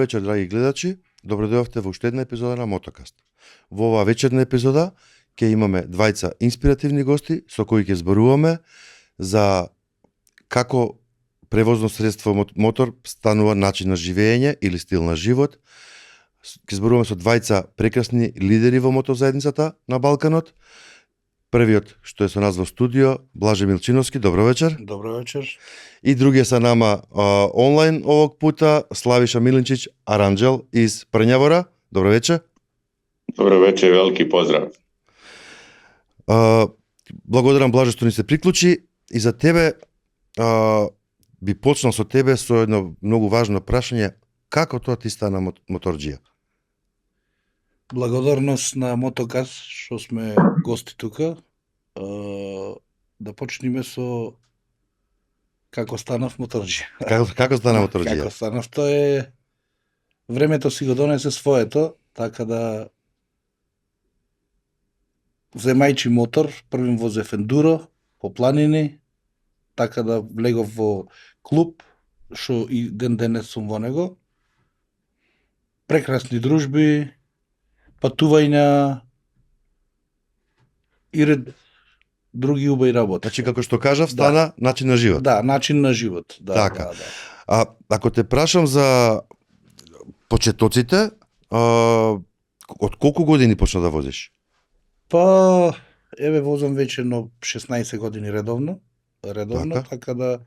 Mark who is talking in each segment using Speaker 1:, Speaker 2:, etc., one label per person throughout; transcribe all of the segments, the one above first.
Speaker 1: вечер, драги гледачи. Добродојавте во уште една епизода на Мотокаст. Во оваа вечерна епизода ќе имаме двајца инспиративни гости со кои ќе зборуваме за како превозно средство мотор станува начин на живење или стил на живот. Ќе зборуваме со двајца прекрасни лидери во мотозаедницата на Балканот. Првиот што е со нас во студио, Блаже Милчиновски, добро вечер.
Speaker 2: Добро вечер.
Speaker 1: И другиот са нама онлайн овог пута, Славиша Милинчиć, Аранџел из Прњавора. Добро вечер.
Speaker 3: Добро вечер, велики поздрав.
Speaker 1: Благодарам, Блаже, што ни се приклучи. И за тебе би почнал со тебе со едно многу важно прашање. Како тоа ти стана моторџија?
Speaker 2: Благодарност на Мотокас што сме гости тука. Да почнеме со како станав моторџија.
Speaker 1: Како стана моторџија?
Speaker 2: Како станав, тоа е времето си го донесе своето, така да земајќи мотор, првим возев ендуро по планини, така да влегов во клуб, што и ден денес сум во него. Прекрасни дружби, патувања и ред други убави работи.
Speaker 1: Значи, како што кажав, стана начин на живот.
Speaker 2: Да, начин на живот. Да,
Speaker 1: Така.
Speaker 2: Да.
Speaker 1: Ако те прашам за почетоците, од колку години почна да возиш?
Speaker 2: Па, еве возам веќе но 16 години редовно, така да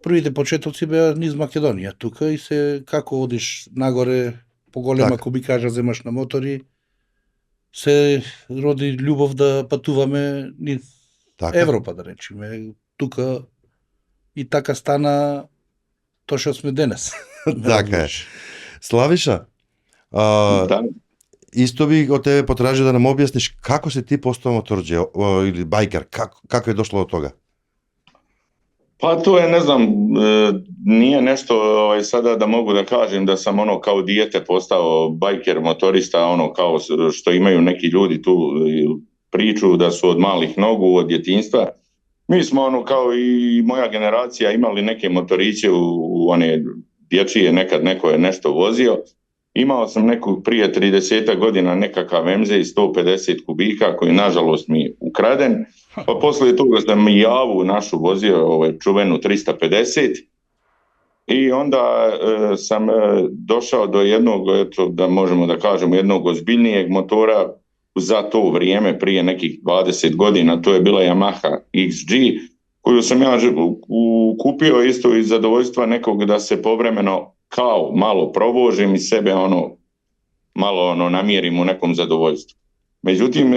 Speaker 2: првите почетоци беа низ Македонија, тука и се како одиш нагоре, поголема, ако би кажа, земаш на мотори, се роди љубов да патуваме низ Европа, да речеме, тука и така стана тоа што сме денес.
Speaker 1: Така е. Славиша,
Speaker 3: Да.
Speaker 1: исто би од тебе потражил да нам објасниш како се ти постава моторџија или бајкер, како е дошло до тога?
Speaker 3: Pa to je, ne znam, nije nešto sada da mogu da kažem da sam ono kao dijete postao bajker, motorista, ono kao što imaju neki ljudi tu priču da su od malih nogu, od djetinjstva. Mi smo ono kao i moja generacija imali neke motoriće u one dječije, nekad neko je nešto vozio. Imao sam neku prije 30 godina nekakav MZ 150 kubika koji nažalost mi je ukraden. Pa poslije toga sam i Javu našu vozio, čuvenu 350 i onda sam došao do jednog, da možemo da kažemo, jednog ozbiljnijeg motora za to vrijeme, prije nekih 20 godina, to je bila Yamaha XG, koju sam ja kupio isto iz zadovoljstva nekog da se povremeno kao malo provožim i sebe malo namjerim u nekom zadovoljstvu. Međutim,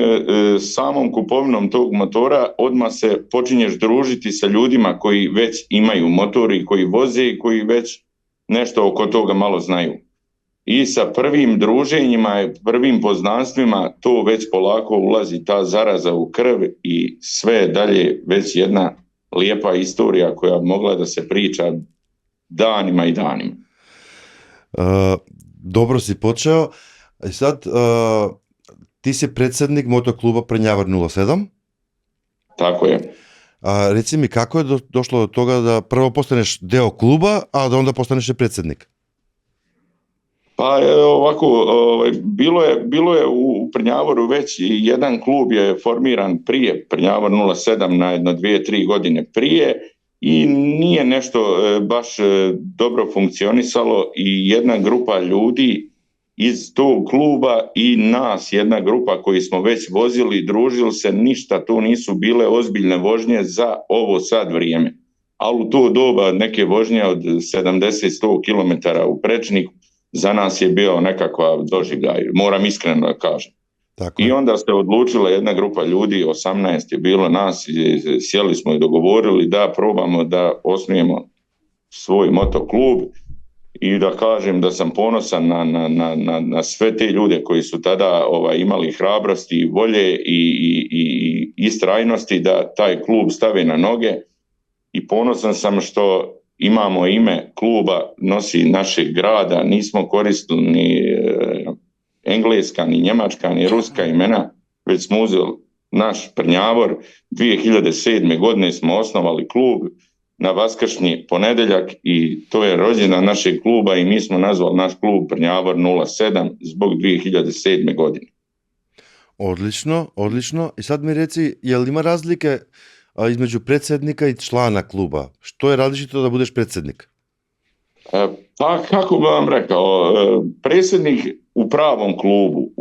Speaker 3: samom kupovinom tog motora odmah se počinješ družiti sa ljudima koji već imaju motor i koji voze i koji već nešto oko toga malo znaju. I sa prvim druženjima, prvim poznanstvima to već polako ulazi ta zaraza u krv i sve dalje već jedna lijepa istorija koja mogla da se priča danima i danima.
Speaker 1: Dobro si počeo. И сад, ти си председник мотоклуба Прњавор 07.
Speaker 3: Tako je.
Speaker 1: Реци ми, како е дошло до тога да прво постанеш дел клуба, а да onda постанеш и председник?
Speaker 3: Pa ovako, bilo je u Prnjavoru već jedan klub je formiran prije, Prnjavor 07 na jedno 2-3 godine prije i nije nešto baš dobro funkcionisalo i jedna grupa ljudi iz tog kluba i nas, jedna grupa koji smo već vozili, družili se, ništa to nisu bile ozbiljne vožnje za ovo sad vrijeme. Ali u to doba neke vožnje od 70-100 km u prečniku za nas je bio nekakva doživljaj, moram iskreno da kažem.
Speaker 1: Tako.
Speaker 3: I onda se odlučila jedna grupa ljudi, 18 je bilo nas, sjeli smo i dogovorili da probamo da osnujemo svoj motoklub i da kažem da sam ponosan na sve te ljude koji su tada imali hrabrosti, volje i istrajnosti da taj klub stave na noge i ponosan sam što imamo ime kluba, nosi našeg grada, nismo koristili ni engleska, ni njemačka, ni ruska imena, već smo uzeli naš Prnjavor. 2007. godine smo osnovali klub na vaskršnji ponedeljak i to je rođendan našeg kluba i mi smo nazvali naš klub Prnjavor 07 zbog 2007. godine.
Speaker 1: Odlično, odlično. I sad mi reci, jel ima razlike između predsjednika i člana kluba? Što je različito da budeš predsjednik?
Speaker 3: Pa kako bi vam rekao, predsjednik u pravom klubu,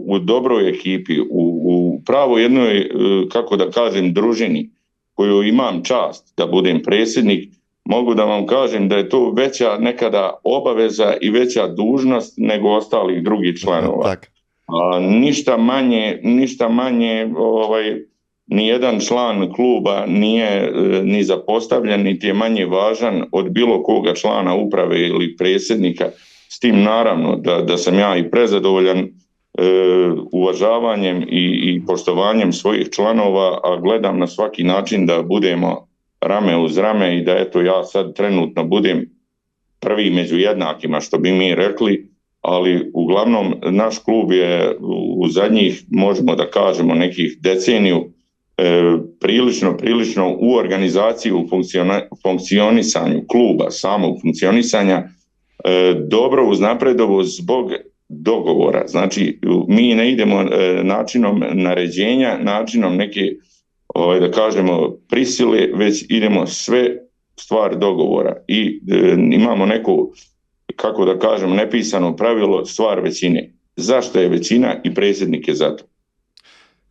Speaker 3: u dobroj ekipi, u pravoj jednoj, kako da kažem, družini koju imam čast da budem predsjednik, mogu da vam kažem da je to veća nekada obaveza i veća dužnost nego ostalih drugih članova.
Speaker 1: Tak.
Speaker 3: Ništa manje ni jedan član kluba nije ni zapostavljen, niti je manje važan od bilo koga člana uprave ili predsjednika. S tim naravno da sam ja i prezadovoljan uvažavanjem i poštovanjem svojih članova, a gledam na svaki način da budemo rame uz rame i da eto ja sad trenutno budem prvi među jednakima, što bi mi rekli, ali uglavnom naš klub je u zadnjih, možemo da kažemo, nekih deceniju prilično u organizaciji, u funkcionisanju kluba, samog funkcionisanja dobro uznapredovo zbog dogovora. Znači, mi ne idemo načinom naređenja, načinom neke, da kažemo, prisile, već idemo sve stvar dogovora i imamo neko, kako da kažem, nepisano pravilo, stvar većine. Zašto je većina i predsjednik je za to?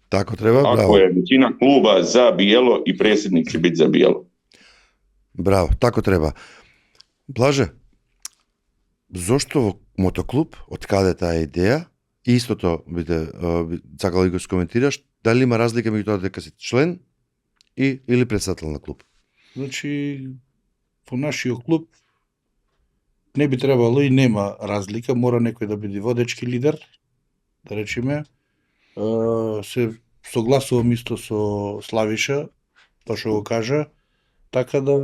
Speaker 1: Tako treba, bravo.
Speaker 3: Ako je većina kluba za bijelo i predsjednik će biti za bijelo.
Speaker 1: Bravo, tako treba. Blaže, zašto motoklub, od kada je ta ideja? Isto to bите сакал да го скоментираш, дали има разлика меѓу тоа дека си член или председател на клуб?
Speaker 2: Значи, по нашиот клуб не би требало и нема разлика, мора некој да биде водечки лидер, да речеме. Се согласувам исто со Славиша, тоа што го кажа, така да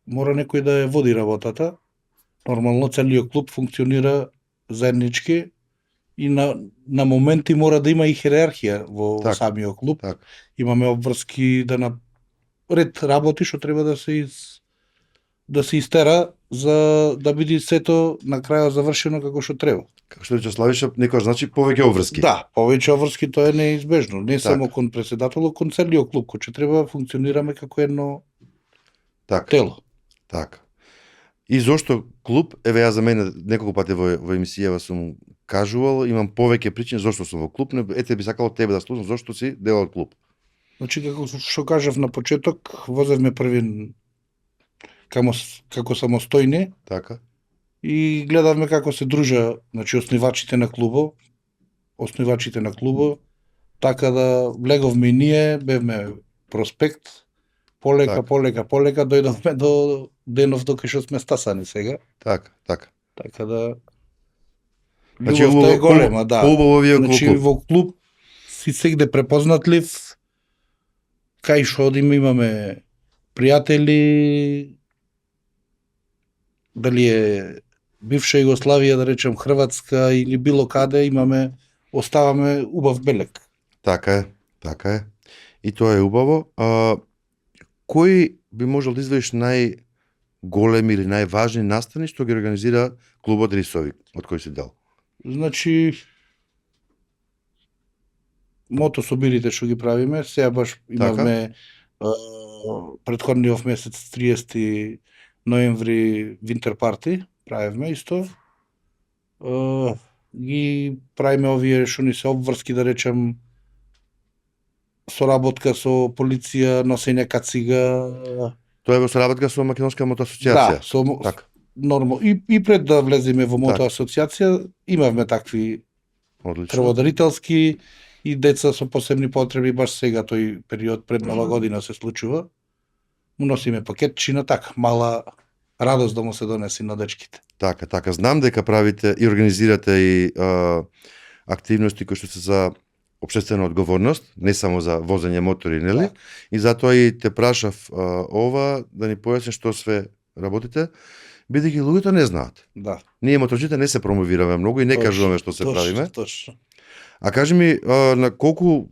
Speaker 2: мора некој да ја води работата. Нормално целиот клуб функционира заеднички и на моменти мора да има и хиерархија во самиот клуб.
Speaker 1: Так.
Speaker 2: Имаме обврски да на ред работи што треба да се истера за да биде сето на крајот завршено како што треба.
Speaker 1: Како што рече Славиша, некој значи повеќе обврски.
Speaker 2: Да, повеќе обврски тоа е неизбежно, не само кон претседателот, кон целиот клуб, кој треба функционираме како едно тело.
Speaker 1: Така. И зошто клуб, еве ја за мене неколку пати во емисијава сум кажувал, имам повеќе причини зошто сум во клуб, но ете би сакал тебе да слушам зошто си дел од клуб.
Speaker 2: Значи како што кажав на почеток, возевме први како самостојни.
Speaker 1: Така.
Speaker 2: И гледавме како се дружа, значи основачите на клубот, така да влеговме и ние, бевме проспект, полека, дојдовме до денов докај што сме стасани сега.
Speaker 1: Така.
Speaker 2: Така да
Speaker 1: Значи,
Speaker 2: љубовта е голема, да.
Speaker 1: Значи
Speaker 2: во клуб си сегде препознатлив, кај што одиме имаме пријатели, дали е бивша Југославија, да речем Хрватска или било каде, оставаме убав белег.
Speaker 1: Така е. И тоа е убаво. Кои би можел да извадиш најголеми или најважни настани што ги организира клубот Рисови, од кој си дел?
Speaker 2: Значи, мотособирите што ги правиме, сега баш имавме предходниот месец 30 ноември Винтер парти, правевме исто. Ги правиме овие што ни се обврски, да речем, соработка со полиција, носење кацига.
Speaker 1: Тоа е во соработка со Македонска мотоасоциација.
Speaker 2: Да, нормално. И пред да влеземе во мотоасоциација, имавме такви преводарителски и деца со посебни потреби, баш сега тој период пред Нова година се случува. Му носиме пакетчина, така, мала радост да му се донеси на дечките.
Speaker 1: Така. Знам дека правите и организирате и активности кои што се за општествена одговорност, не само за возење мотори, нели? И затоа и те прашав ова, да ни појасниш што све работите, бидејќи луѓето не знаат.
Speaker 2: Да.
Speaker 1: Ние моторчите не се промовираме многу и не кажуваме што се правиме.
Speaker 2: Точно.
Speaker 1: А кажи ми, на колку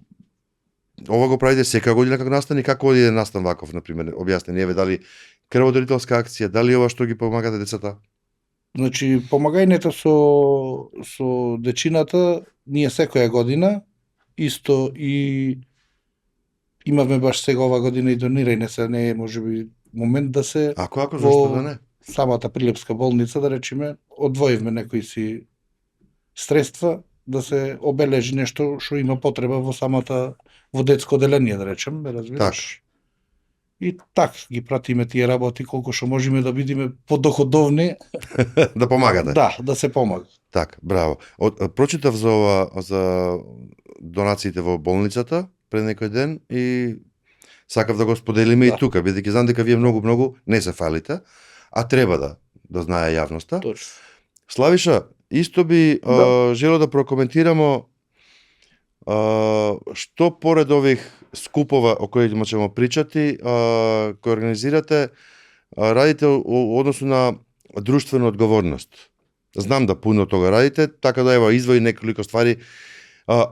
Speaker 1: ова го правите сека година како настан и како оди настан ваков, например, објаснени, еве дали крводарителска акција, дали ова што ги помагате децата?
Speaker 2: Значи, помагањето со дечината, ние секоја година, исто и имавме баш сега ова година и донирање, се не е можеби момент да се
Speaker 1: Ако, зашто да не?
Speaker 2: самата Прилепска болница, да речеме, одвоивме некои си средства да се обележи нешто што има потреба во детско оделение, да речем, ме разбираш? И так ги пратиме тие работи колку што можеме да бидеме подоходовни.
Speaker 1: Да помагате.
Speaker 2: Да се помага.
Speaker 1: Так, браво. Прочитав за донациите во болницата пред некој ден и сакав да го споделиме и тука, бидејќи знам дека вие многу не се фалите, а треба да знае јавноста.
Speaker 2: Точно.
Speaker 1: Славиша, исто би желел да прокоментирамо што поред ових скупова о кои ćemo причати, кои организирате, радите односно на друштвена одговорност. Знам да пуно тога радите, така да ева извои неколку ствари.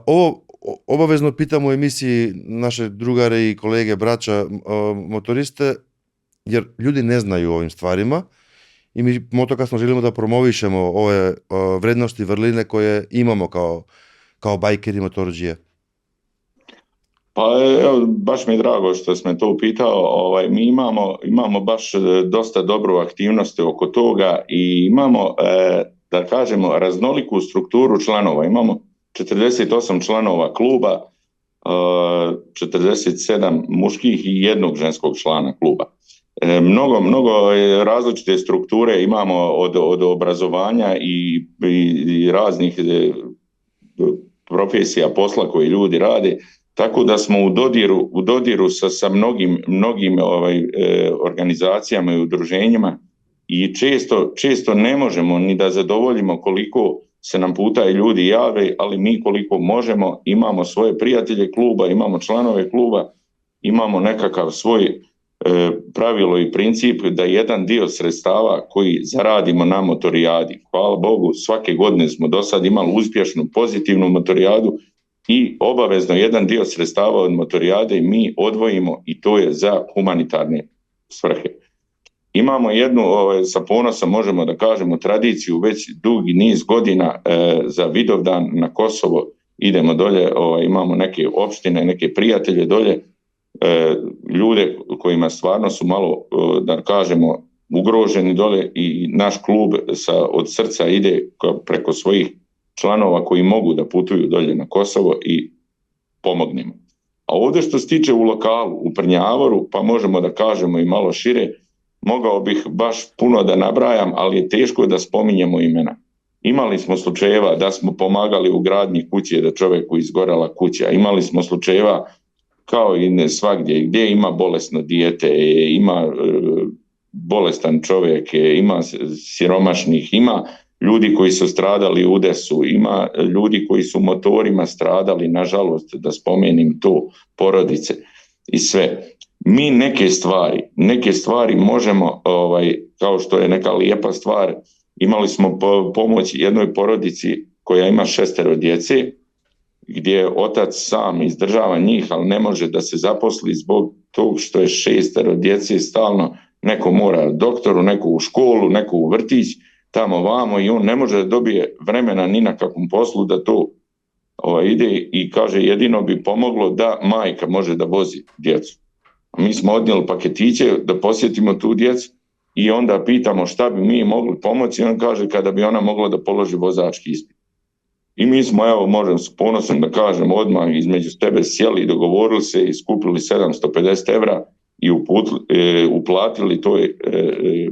Speaker 1: Ово обавезно питам у емисии наше другари и колеги, брача, мотористе, jer ljudi ne znaju o ovim stvarima i mi motokasno želimo da promovišemo ove vrednosti, vrline koje imamo kao bajkeri i motorđije.
Speaker 3: Pa evo, baš mi je drago što si me to upitao. Mi imamo baš dosta dobru aktivnost oko toga i imamo, da kažemo, raznoliku strukturu članova. Imamo 48 članova kluba, 47 muških i jednog ženskog člana kluba. Mnogo različite strukture imamo od obrazovanja i raznih profesija posla koje ljudi rade, tako da smo u dodiru sa mnogim organizacijama i udruženjima i često ne možemo ni da zadovoljimo koliko se nam puta i ljudi jave, ali mi koliko možemo imamo svoje prijatelje kluba, imamo članove kluba, imamo nekakav svoj pravilo i princip da jedan dio sredstava koji zaradimo na motorijadi, hvala Bogu, svake godine smo do sad imali uspješnu, pozitivnu motorijadu i obavezno jedan dio sredstava od motorijade mi odvojimo i to je za humanitarne svrhe. Imamo jednu, sa ponosom možemo da kažemo, tradiciju već dugi niz godina za Vidovdan na Kosovo. Idemo dolje, imamo neke opštine, neke prijatelje dolje, ljude kojima stvarno su malo, da kažemo, ugroženi dole i naš klub od srca ide preko svojih članova koji mogu da putuju dolje na Kosovo i pomognemo. A ovdje što se tiče u lokalu, u Prnjavoru, pa možemo da kažemo i malo šire, mogao bih baš puno da nabrajam, ali je teško da spominjemo imena. Imali smo slučajeva da smo pomagali u gradnji kuće, da čovjeku izgorela kuća. Imali smo slučajeva kao i svagdje, gdje ima bolesno dijete, ima bolestan čovjek, ima siromašnih, ima ljudi koji su stradali u udesu, ima ljudi koji su motorima stradali, nažalost, da spomenim to, porodice i sve. Mi neke stvari možemo, kao što je neka lijepa stvar, imali smo pomoć jednoj porodici koja ima 6 djece, gdje otac sam izdržava njih, ali ne može da se zaposli zbog tog što je 6 djece stalno, neko mora doktoru, neko u školu, neko u vrtić, tamo vamo i on ne može da dobije vremena ni na kakvom poslu da to ide i kaže jedino bi pomoglo da majka može da vozi djecu. A mi smo odnijeli paketiće da posjetimo tu djecu i onda pitamo šta bi mi mogli pomoći i on kaže kada bi ona mogla da položi vozački ispit. I mi smo, evo, možem s ponosom da kažem, odmah između sebe sjeli, dogovorili se i skupili 750 € i uplatili toj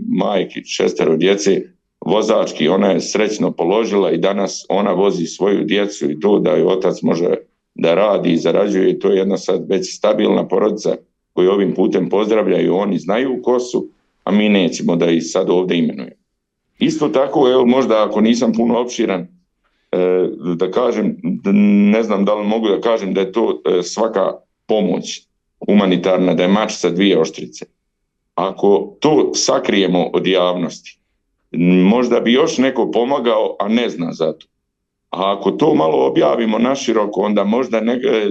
Speaker 3: majki 6 djece vozački. Ona je srećno položila i danas ona vozi svoju djecu i to da joj otac može da radi i zarađuje. To je jedna sad već stabilna porodica koju ovim putem pozdravljaju. Oni znaju ko su, a mi nećemo da ih sad ovdje imenujemo. Isto tako, evo, možda ako nisam puno opširan, da kažem, ne znam da li mogu da kažem da je to svaka pomoć humanitarna, da je mač sa 2 oštrice. Ako to sakrijemo od javnosti, možda bi još neko pomagao, a ne zna za to. A ako to malo objavimo naširoko, onda možda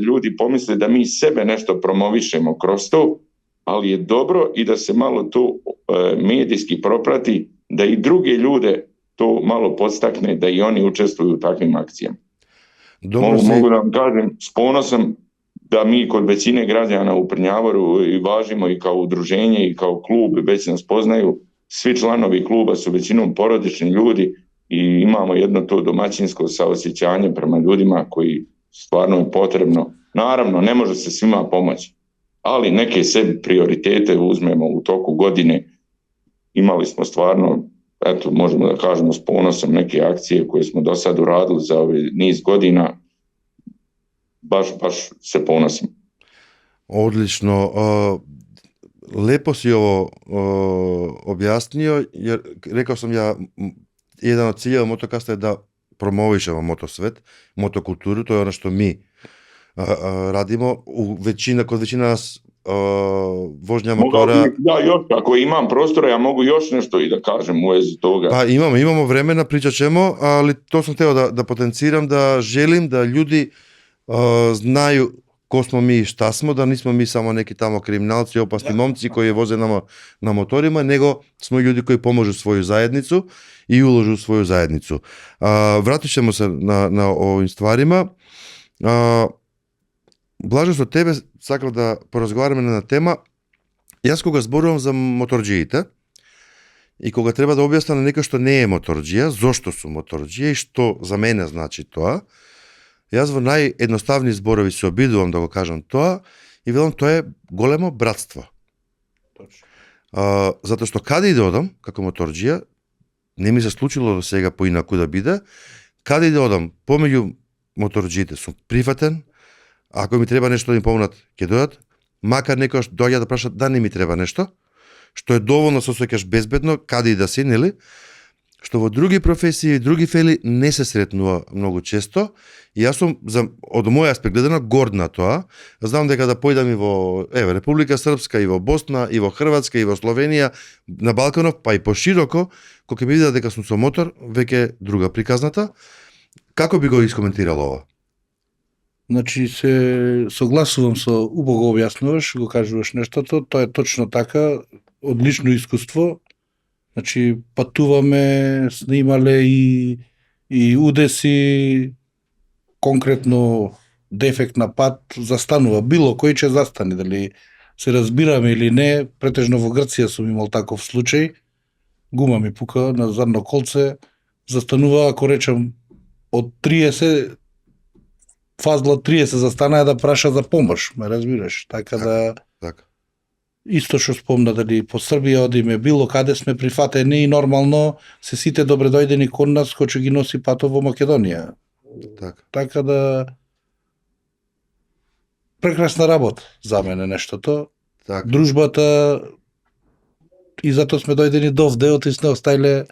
Speaker 3: ljudi pomisle da mi sebe nešto promovišemo kroz to, ali je dobro i da se malo to medijski proprati, da i druge ljude to malo podstakne, da i oni učestvuju u takvim akcijama. Mogu da vam kažem, s ponosom da mi kod većine građana u Prnjavoru i važimo i kao udruženje i kao klub, već nas poznaju, svi članovi kluba su većinom porodični ljudi i imamo jedno to domaćinsko saosjećanje prema ljudima koji stvarno je potrebno. Naravno, ne može se svima pomoći, ali neke sebi prioritete uzmemo u toku godine. Imali smo stvarno, eto, možemo da kažemo s ponosom, neke akcije koje smo do sad uradili za ovaj niz godina. Baš se ponosim.
Speaker 1: Odlično. Lepo si ovo objasnio, jer rekao sam ja, jedan od ciljeva Motokasta je da promovišemo motosvet, motokulturu, to je ono što mi radimo. Kod većina nas vožnja motora...
Speaker 3: Ja još, ako imam prostora, ja mogu još nešto i da kažem u vezi toga.
Speaker 1: Pa imamo vremena, pričat ćemo, ali to sam htio da potenciram, da želim da ljudi znaju ko smo mi i šta smo, da nismo mi samo neki tamo kriminalci, opasni momci koji voze na motorima, nego smo ljudi koji pomožu svoju zajednicu i uložu u svoju zajednicu. Vratit ćemo se na ovim stvarima. Blažo, od tebe sakal da porazgovarаме на тема. Јас кога зборувам за моторџиите и кога треба да објаснам на некој што не е моторџија, зошто су моторџија и што за мене значи тоа, јас во наједноставни зборови се обидувам да го кажам тоа и велам тоа е големо братство. Затоа што каде и да одам, како моторџија, не ми се случило до сега поинаку да биде, каде и да одам, помеѓу моторџиите сум прифатен, ако ми треба нешто да им помогнат, ќе дојдат, макар некојаш доаѓа да прашат да не ми треба нешто, што е доволно се осеќаш безбедно, каде и да си, нели? Што во други професии и други фели не се сретнува многу често, и јас сум, од мој аспект гледано, горд на тоа. Знам дека да појдам и во Република Српска, и во Босна, и во Хрватска, и во Словенија, на Балканов, па и пошироко, кога ми видат дека сум со мотор, веќе друга приказната. Како би го искоментирал ова?
Speaker 2: Значи, се согласувам со убаво објаснуваш, го кажуваш нештото, тоа е точно така, одлично искуство. Значи, патуваме, снимале и удеси, конкретно дефект на пат застанува. Било кој ќе застане, дали се разбираме или не, претежно во Грција сум имал таков случај, гума ми пука на задно колце, застанува, ако речам, од 30, фазла 30 застанаа да праша за помош, ме разбираш, така да... Исто што спомна, дали по Србија одиме, било каде сме прифатени и нормално се сите добре дојдени кон нас кој ќе ги носи патот во Македонија. Така да прекрасна работа за мене нештото. Дружбата и затоа сме дојдени довде, и сме оставиле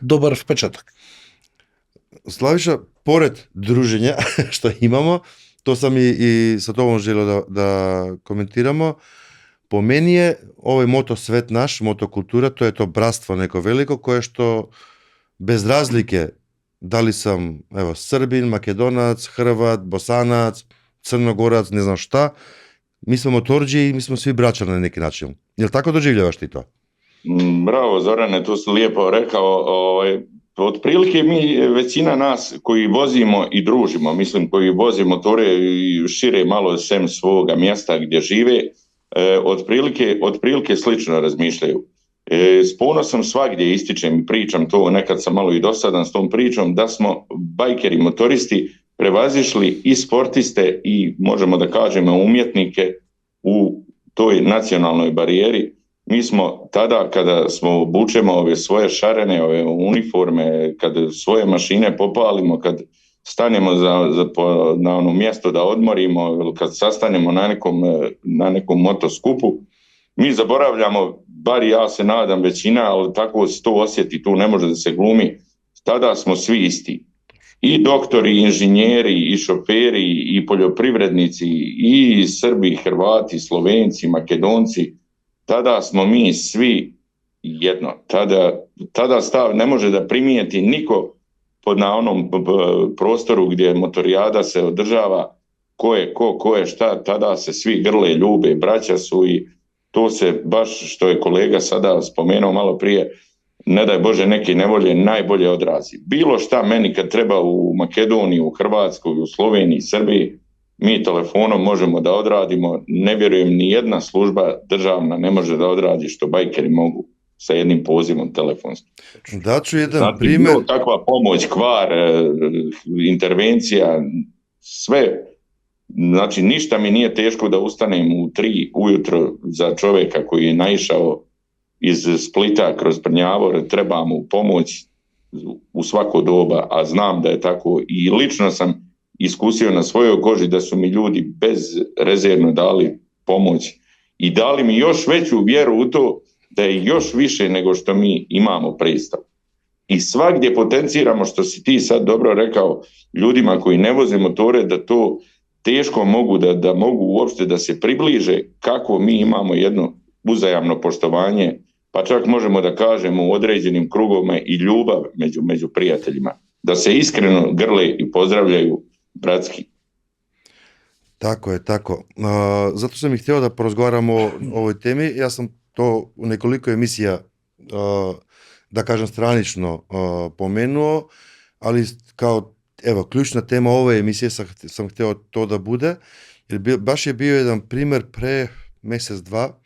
Speaker 2: добар впечаток.
Speaker 1: Славиша, поред дружење што имамо, то сам и со тоа желел да коментирамо. По мене е овој мотосвет наш, мотокултура, тоа е тоа братство неко велико, кое што без разлике, дали сам Србин, Македонац, Хрват, Босанац, Црногорац, не знам шта, ми сме моторџи и ми сме сви браќа на неки начин. Јел тако доживљаваш ти тоа?
Speaker 3: Браво, Зоране, tu si lijepo rekao. Otprilike mi, većina nas koji vozimo i družimo, mislim koji voze motore i šire malo sem svoga mjesta gdje žive, otprilike slično razmišljaju. S ponosom svagdje ističem i pričam to, nekad sam malo i dosadan s tom pričom, da smo bajkeri, motoristi prevazišli i sportiste i možemo da kažemo umjetnike u toj nacionalnoj barijeri. Mi smo tada kada smo obučemo ove svoje šarene, ove uniforme, kad svoje mašine popalimo, kad stanemo na ono mjesto da odmorimo, kad sastanemo na nekom motoskupu, mi zaboravljamo, bar ja se nadam većina, ali tako se to osjeti, tu ne može da se glumi, tada smo svi isti. I doktori, i inženjeri, i šoferi, i poljoprivrednici, i Srbi, i Hrvati, Slovenci, Makedonci, tada smo mi svi jedno. Tada stav ne može da primijeti niko na onom prostoru gdje motorijada se održava, ko je šta, tada se svi grle, ljube, braća su i to se baš, što je kolega sada spomenuo malo prije, ne daj Bože neki nevolje, najbolje odrazi. Bilo šta meni kad treba u Makedoniji, u Hrvatskoj, u Sloveniji, Srbiji, mi telefonom možemo da odradimo, ne vjerujem ni jedna služba državna ne može da odradi što bajkeri mogu sa jednim pozivom telefonskim.
Speaker 1: Daću jedan
Speaker 3: znači,
Speaker 1: primjer.
Speaker 3: bilo takva pomoć, kvar, intervencija, sve. Znači, ništa mi nije teško da ustanem u 3 ujutro za čovjeka koji je naišao iz Splita kroz Prnjavor, treba mu pomoć u svako doba, a znam da je tako i lično sam iskusio na svojoj koži da su mi ljudi bezrezervno dali pomoć i dali mi još veću vjeru u to da je još više nego što mi imamo pristav. I svagdje potenciramo, što si ti sad dobro rekao, ljudima koji ne voze motore, da to teško mogu da mogu uopšte da se približe kako mi imamo jedno uzajamno poštovanje, pa čak možemo da kažemo u određenim krugovima i ljubav među prijateljima, da se iskreno grle i pozdravljaju bratski.
Speaker 1: Tako je, tako. Zato sam i htio da porazgovaramo o ovoj temi. Ja sam to u nekoliko emisija, da kažem stranično, pomenuo, ali kao ključna tema ove emisije sam htio to da bude, jer baš je bio jedan primjer pre mjesec, dva,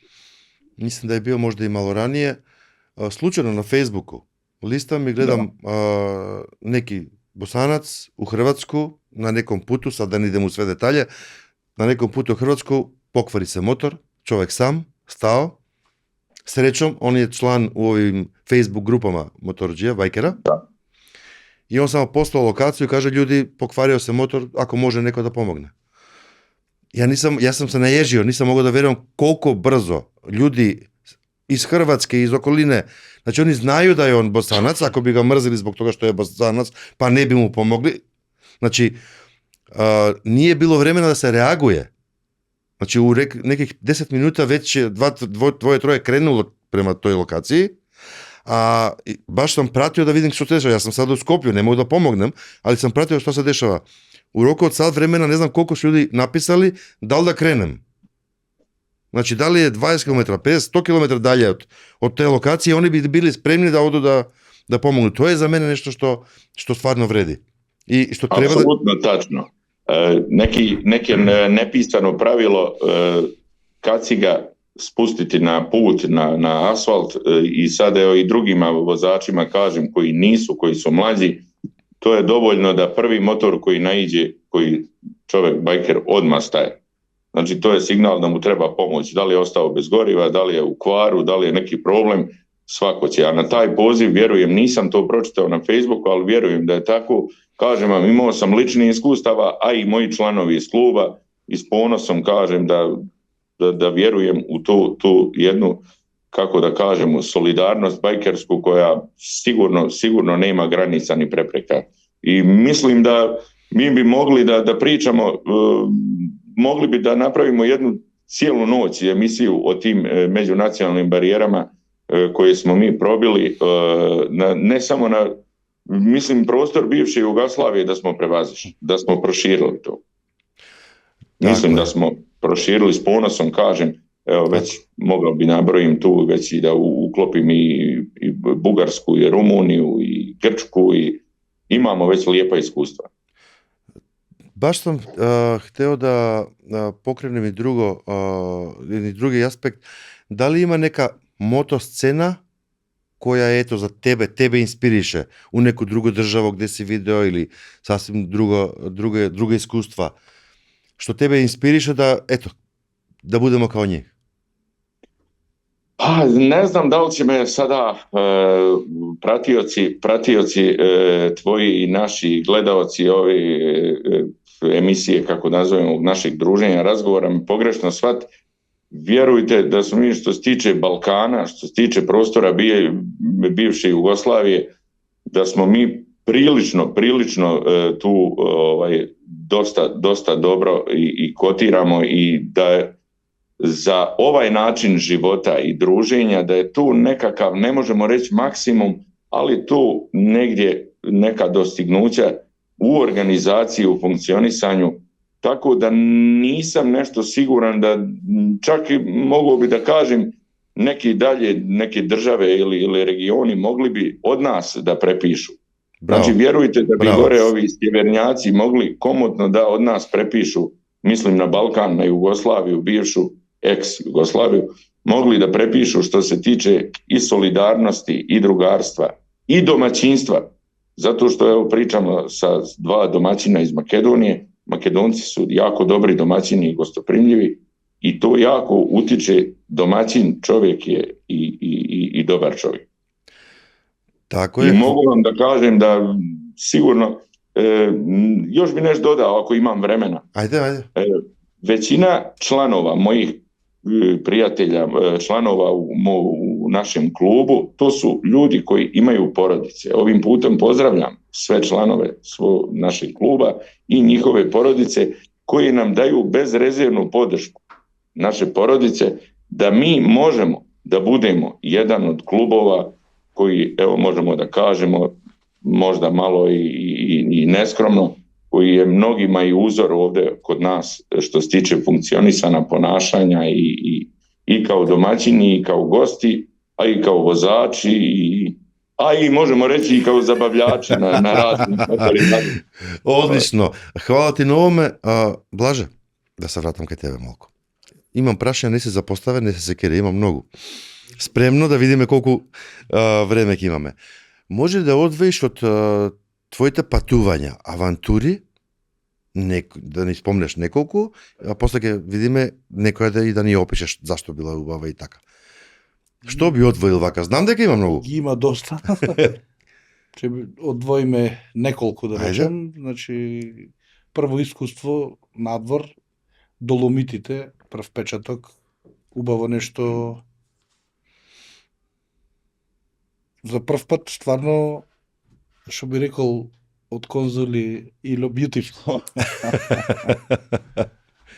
Speaker 1: mislim da je bio možda i malo ranije, slučajno na Facebooku. Listam i gledam neki Bosanac u Hrvatsku na nekom putu, sad da ne idem u sve detalje, na nekom putu u Hrvatsku pokvari se motor, čovjek sam, stao, srećom, on je član u ovim Facebook grupama motorđija, bajkera, i on samo poslao lokaciju i kaže, ljudi, pokvario se motor, ako može neko da pomogne. Ja sam se naježio, nisam mogao da vjerujem koliko brzo ljudi iz Hrvatske, iz okoline, znači oni znaju da je on Bosanac, ako bi ga mrzili zbog toga što je Bosanac, pa ne bi mu pomogli. Znači, nije bilo vremena da se reaguje. Znači, u nekih 10 minuta već je dvoje, troje krenulo prema toj lokaciji, a baš sam pratio da vidim što se dešava. Ja sam sad u Skopju, ne mogu da pomognem, ali sam pratio što se dešava. U roku od sat vremena ne znam koliko su ljudi napisali da li da krenem. Znači, da li je 20 km, 50, 100 km dalje od te lokacije, oni bi bili spremni da odu da pomognu. To je za mene nešto što stvarno vredi. I što treba
Speaker 3: apsolutno tačno. Neke nepisano pravilo, kad si ga spustiti na put, na asfalt, i sada i drugima vozačima kažem koji su mlađi, to je dovoljno da prvi motor koji naiđe, koji čovjek, bajker, odmah staje. Znači, to je signal da mu treba pomoć. Da li je ostao bez goriva, da li je u kvaru, da li je neki problem, svako će. A na taj poziv vjerujem, nisam to pročitao na Facebooku, ali vjerujem da je tako. Kažem vam, imao sam ličnih iskustava, a i moji članovi iz kluba, i s ponosom kažem da vjerujem u tu jednu, kako da kažemo, solidarnost bajkersku koja sigurno nema granica ni prepreka. I mislim da mi bi mogli da pričamo, mogli bi da napravimo jednu cijelu noć emisiju o tim međunacionalnim barijerama koje smo mi probili, ne samo na, mislim, prostor bivše Jugoslavije da smo prevazišli, da smo proširili to. Mislim da smo proširili, s ponosom kažem, evo već mogao bi nabrojim tu, već i da uklopim i Bugarsku, i Rumuniju, i Grčku, i imamo već lijepa iskustva.
Speaker 1: Baš sam hteo da pokrenem i drugi aspekt. Da li ima neka motoscena koja eto za tebe inspiriše u neku drugu državu gdje si video ili sasvim druge iskustva, što tebe inspiriše da budemo kao njih?
Speaker 3: Pa, ne znam da li će me sada pratioci tvoji i naši gledaoci ove emisije, kako nazovemo, našeg druženja, razgovora, mi pogrešno shvat. Vjerujte da smo mi, što se tiče Balkana, što se tiče prostora bivše Jugoslavije, da smo mi prilično tu dosta dobro i kotiramo, i da za ovaj način života i druženja, da je tu nekakav, ne možemo reći maksimum, ali tu negdje neka dostignuća u organizaciji, u funkcionisanju, tako da nisam nešto siguran da čak i mogao bi da kažem neke države ili regioni mogli bi od nas da prepišu.
Speaker 1: Bravo.
Speaker 3: Znači vjerujte da bi
Speaker 1: Bravo.
Speaker 3: gore ovi sjevernjaci mogli komotno da od nas prepišu, mislim na Balkan, na Jugoslaviju, bivšu ex-Jugoslaviju, mogli da prepišu što se tiče i solidarnosti i drugarstva i domaćinstva. Zato što evo pričamo sa 2 domaćina iz Makedonije, Makedonci su jako dobri domaćini i gostoprimljivi i to jako utiče, domaćin čovjek je i dobar čovjek.
Speaker 1: Tako je.
Speaker 3: I mogu vam da kažem da sigurno, još bi nešto dodao ako imam vremena.
Speaker 1: Ajde.
Speaker 3: Većina članova mojih prijatelja, članova u našem klubu, to su ljudi koji imaju porodice. Ovim putem pozdravljam sve članove našeg kluba i njihove porodice koji nam daju bezrezervnu podršku, naše porodice, da mi možemo da budemo jedan od klubova koji, evo možemo da kažemo, možda malo i neskromno, koji je mnogima i uzor ovdje kod nas što se tiče funkcionisanja, ponašanja i kao domaćini, i kao gosti, a i kao vozači, a i možemo reći i kao zabavljači na raznim motorima.
Speaker 1: Odlično. Hvala ti na ovome. Blaže, da se vratam kaj тебе малко. Имам прашања, не се запоставен, не се секере, имам многу. Спремно да видиме колку време ќе имаме. Може да одвоиш од твоите патувања, авантури, да ни спомнеш неколку, а после ќе видиме некоја и да ни опишеш зашто била убава и така. Што би одвоил вака? Знам дека има многу.
Speaker 2: Ги има доста. Че одвоиме неколку, да речем. Значи, прво искуство надвор, Доломитите, прв печаток, убаво нешто. За прв пат, стварно, што би рекол, од конзоли и beautiful.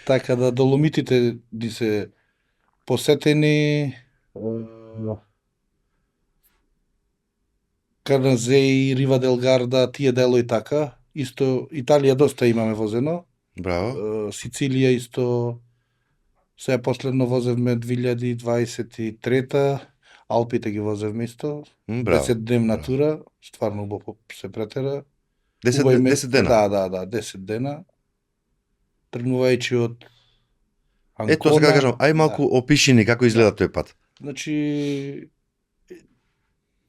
Speaker 2: Така да Доломитите ни се посетени, Каназеи, Рива дел Гарда, тие дело и така. Исто Италија доста имаме возено.
Speaker 1: Браво.
Speaker 2: Сицилија исто, сега последно возевме 2023-та, Алпите ги возевме исто.
Speaker 1: Браво.
Speaker 2: 10-дневна тура, стварно убаво се претера.
Speaker 1: 10 дена?
Speaker 2: Да, 10 дена. Тргнувајќи од Анкона.
Speaker 1: Ето сега да кажам, ај малку опиши ни како изгледа тој пат.
Speaker 2: Значи,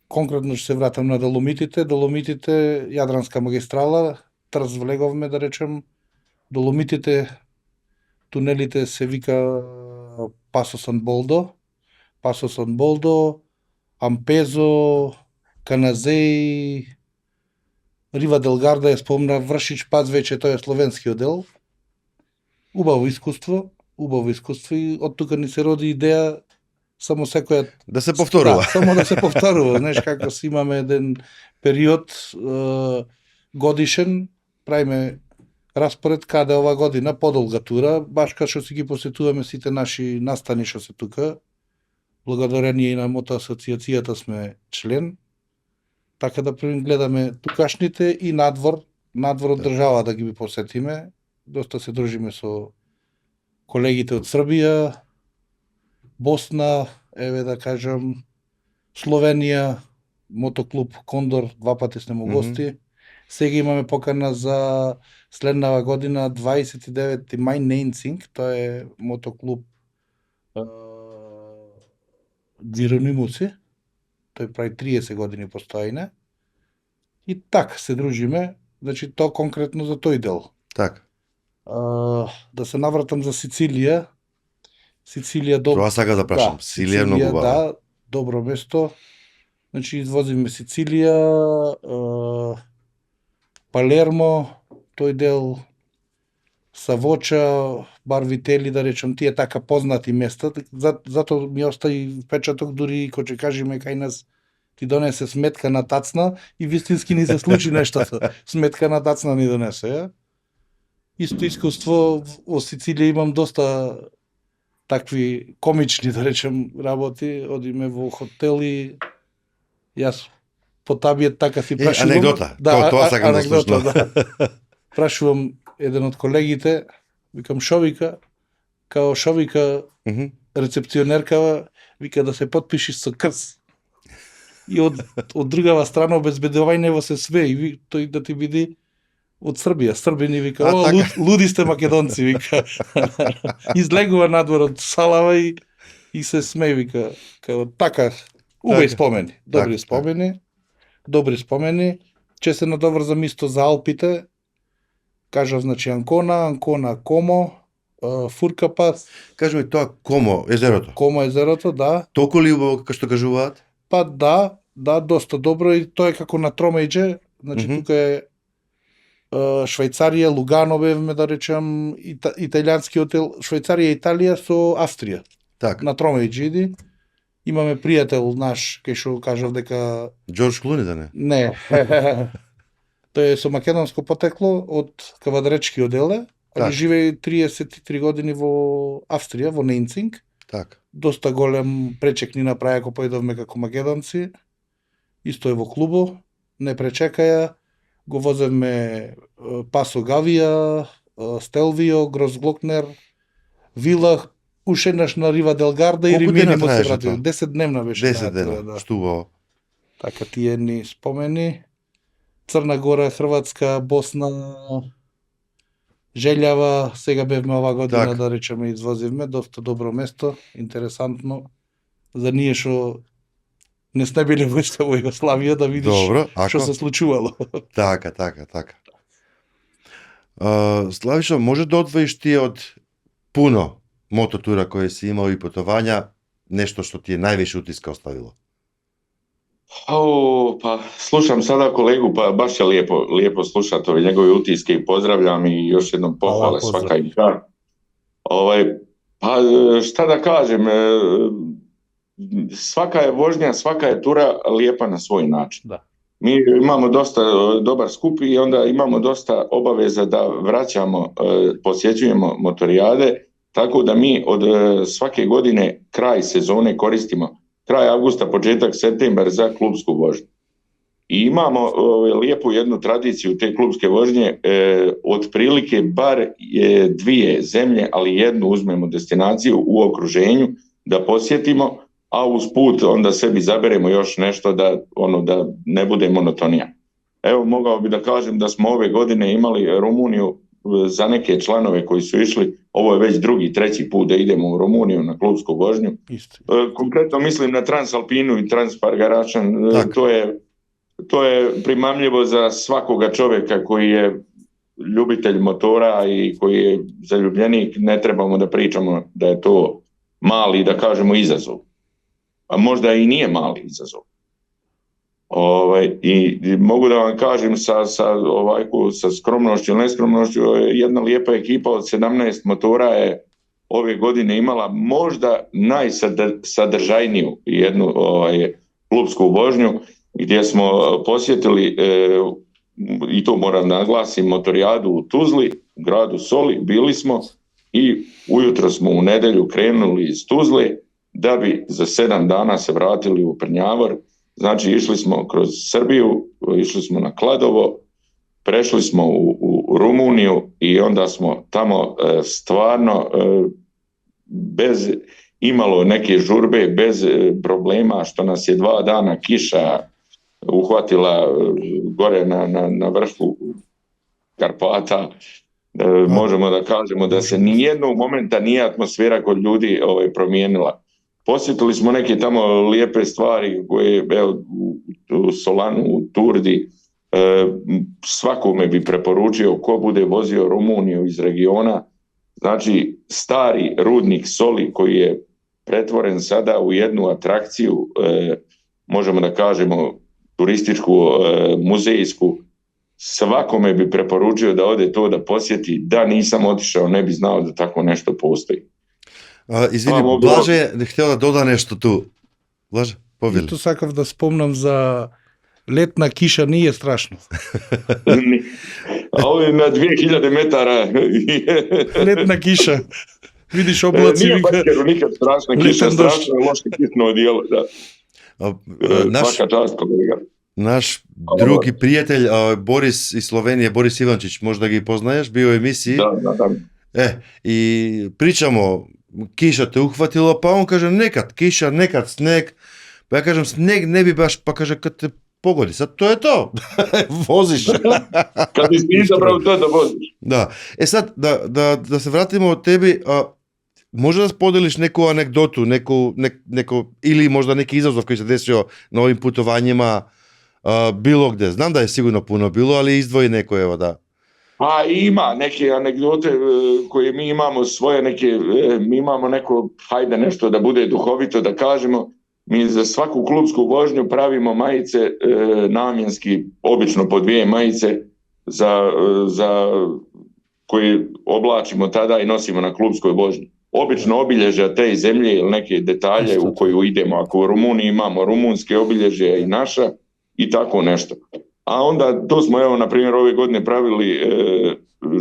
Speaker 2: конкретно ќе се вратам на Доломитите. Доломитите, Јадранска магистрала, трзвлеговме, да речем. Доломитите, тунелите се вика Пасо Сан Болдо, Ампезо, Каназеи, Рива дел Гарда е спомна, Вршич Пац веќе тој е словенскиот дел. Убаво искуство и од тука ни се роди идеја само секоја
Speaker 1: Да се повторува.
Speaker 2: Да, само да се повторува, знаеш како си имаме еден период годишен, правиме распоред каде ова година подолга тура, баш како што си ги посетуваме сите наши настани што се тука. Благодарение и на мотоасоциацијата сме член. Така да гледаме тукашните и надвор од држава да ги посетиме. Доста се дружиме со колегите од Србија, Босна, еве да кажам, Словенија, мотоклуб Кондор, 2 пати сме му гости. Сега имаме покана за следнава година, 29 мај Нейнцинг, тоа е мотоклуб Джеронимуси, тој прави 30 години постојане. И така се дружиме, значи тоа конкретно за тој дел.
Speaker 1: Така.
Speaker 2: Да се навратам за Сицилија.
Speaker 1: Тоа сака да прашам. Сицилија е многу убава.
Speaker 2: Да, добро место. Значи извозиме Сицилија, Палермо, тој дел, Савоча, Барвители, да речем, тие така познати места, затоа ми остави впечаток, дури кој ќе кажеме кај нас ти донесе сметка на тацна и вистински ни се случи нешто, сметка на тацна ни донесе. Исто искуство во Сицилија имам доста такви комични, да речем, работи, одиме во хотели, јас по табијет така си прашувам.
Speaker 1: Анегдота, тоа сакам да слушнам.
Speaker 2: Прашувам еден од колегите, викам шо вика, као шо вика рецепционеркава, вика да се потпишиш со крс. И од другава страна обезбедувањево се све и тој да ти биде од Србија. Србини вика, луди сте македонци, вика. Излегува надвор од салава и се смее, вика. Као така, убави спомени, добри спомени. Че се надоврзам исто за Алпите. Кажав, значи, Анкона, Комо, Фуркапас.
Speaker 1: Кажи ми тоа Комо езерото.
Speaker 2: Комо езерото, да.
Speaker 1: Толку ли убаво како што кажуваат?
Speaker 2: Па да, доста добро и тоа е како на Тромејдже, значи тука е Швајцарија, Лугано бевме да речем, италијански хотел, Швајцарија и Италија со Австрија.
Speaker 1: Так.
Speaker 2: На Тромејдже иди. Имаме пријател наш, кај што кажав дека
Speaker 1: Џорџ Клуни да не?
Speaker 2: Не. Тој е со македонско потекло од Кавадречки оделе, али живее 33 години во Австрија, во Нейнцинг.
Speaker 1: Так.
Speaker 2: Доста голем пречек ни направи ако појдовме како македонци. Исто е во клубо, не пречекаја. Го возевме Пасо Гавија, Стелвио, Гросглокнер, Вила, уште еднаш на Рива Дел Гарда и Римини му се вратил. 10 дневна беше.
Speaker 1: 10 дена,
Speaker 2: да.
Speaker 1: Штубаво.
Speaker 2: Така тие ни спомени. Црна Гора, Хрватска, Босна, Желјава, сега бевме ова година, так, да речеме, извозивме, доста добро место, интересантно, за ние што не сте били во Југославија, да видиш што се случувало.
Speaker 1: Така. Славишо, може да одвоиш ти од пуно мототура која си имал и патувања, нешто што ти е највише утиска оставило?
Speaker 3: Pa slušam sada kolegu, pa baš je lijepo slušati ove njegove utiske i pozdravljam i još jednom pohvale svaka im čar. Pa šta da kažem, svaka je vožnja, svaka je tura lijepa na svoj način. Da. Mi imamo dosta dobar skup i onda imamo dosta obaveza da vraćamo, posjećujemo motorijade, tako da mi od svake godine kraj sezone koristimo kraj avgusta, početak septembar za klubsku vožnju. I imamo lijepu jednu tradiciju te klubske vožnje, otprilike bar dvije zemlje, ali jednu uzmemo destinaciju u okruženju da posjetimo, a uz put onda sebi zaberemo još nešto da ne bude monotonija. Evo, mogao bi da kažem da smo ove godine imali Rumuniju za neke članove koji su išli, ovo je već drugi, treći put da idemo u Rumuniju na klubsku vožnju. Konkretno mislim na Transalpinu i Transpargaračan, to je primamljivo za svakoga čovjeka koji je ljubitelj motora i koji je zaljubljenik, ne trebamo da pričamo da je to mali, da kažemo, izazov. A možda i nije mali izazov. I mogu da vam kažem sa skromnošću ili neskromnošću, jedna lijepa ekipa od 17 motora je ove godine imala možda najsadržajniju jednu klubsku vožnju gdje smo posjetili, i to moram naglasiti, motorijadu u Tuzli, u gradu Soli, bili smo i ujutro smo u nedjelju krenuli iz Tuzle da bi za 7 dana se vratili u Prnjavor. Znači, išli smo kroz Srbiju, išli smo na Kladovo, prešli smo u Rumuniju i onda smo tamo stvarno bez imalo neke žurbe, bez problema što nas je 2 dana kiša uhvatila gore na vrhu Karpata. Možemo da kažemo da se nijednog momenta nije atmosfera kod ljudi promijenila. Posjetili smo neke tamo lijepe stvari koje u Solanu, u Turdi, svakome bi preporučio ko bude vozio Rumuniju iz regiona. Znači, stari rudnik Soli koji je pretvoren sada u jednu atrakciju, možemo da kažemo turističku, muzejsku, svakome bi preporučio da ode to da posjeti. Da nisam otišao, ne bi znao da tako nešto postoji.
Speaker 1: Извини, Блаже не хотел да дода нешто ту. Блаже, повели.
Speaker 2: Ето сакав да спомнам за летна киша, не е страшно.
Speaker 3: А овие на 2000 метара.
Speaker 2: Летна киша. Видиш облаци.
Speaker 3: Nije baš nikad strašna kiša, strašno je loše kisno odijelo. Svaka čast, kolega.
Speaker 1: Naš drugi prijatelj, Boris iz Slovenije, Boris Ivančić, možda ga i poznaješ, bio u emisiji.
Speaker 3: Da.
Speaker 1: I pričamo, kiša te uhvatilo, pa on kaže nekad kiša, nekad sneg. Pa ja kažem sneg ne bi baš, pa kaže kad te pogodi, sad to je to. Voziš.
Speaker 3: Kad ti izabrao to da voziš.
Speaker 1: Da. Sad, da se vratimo od tebi, možda da spodeliš neku anegdotu, neku, ili možda neki izazov koji se desio na ovim putovanjima, bilo gde. Znam da je sigurno puno bilo, ali izdvoji neko, evo da.
Speaker 3: Pa ima neke anegdote koje mi imamo svoje neke, mi imamo neko, hajde nešto da bude duhovito da kažemo, mi za svaku klubsku vožnju pravimo majice namjenski, obično po 2 majice za koje oblačimo tada i nosimo na klubskoj vožnji. Obično obilježja te zemlje ili neke detalje u koju idemo. Ako u Rumuniji imamo rumunske obilježje i naša i tako nešto. A onda to smo evo na primjer ove godine pravili